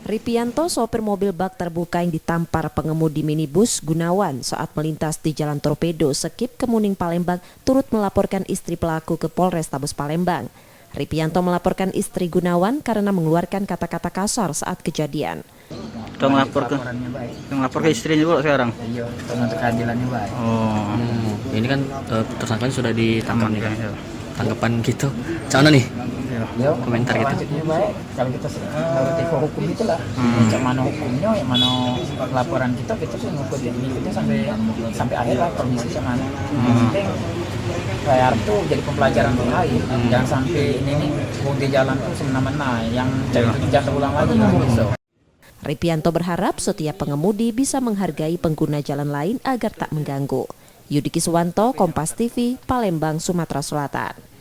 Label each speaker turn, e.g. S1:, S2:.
S1: Ripianto, sopir mobil bak terbuka yang ditampar pengemudi minibus Gunawan saat melintas di Jalan Torpedo, Sekip, Kemuning, Palembang, turut melaporkan istri pelaku ke Polrestabes Palembang. Ripianto melaporkan istri Gunawan karena mengeluarkan kata-kata kasar saat kejadian.
S2: Udah melapor ke istrinya juga sekarang?
S3: Iya, untuk keadilannya baik.
S2: Oh,
S4: Ini kan tersangkanya sudah
S2: aman
S4: ditangkap
S2: nih kan?
S4: nih. Tanggapan kita, mana nih?
S3: Ya,
S4: Komentar kita.
S3: selanjutnya baik. Kalau kita menuruti hukum itulah, macam mana hukumnya, yang mana laporan kita sih ngikutin sampai akhir lah, permisi sama mana. Yang penting saya tuh jadi pembelajaran yang lain. Jangan sampai ini nih di jalan tuh semena-mena yang itu jangan terulang lagi besok.
S1: Ripianto berharap setiap pengemudi bisa menghargai pengguna jalan lain agar tak mengganggu. Yudiki Suwanto, Kompas TV, Palembang, Sumatera Selatan.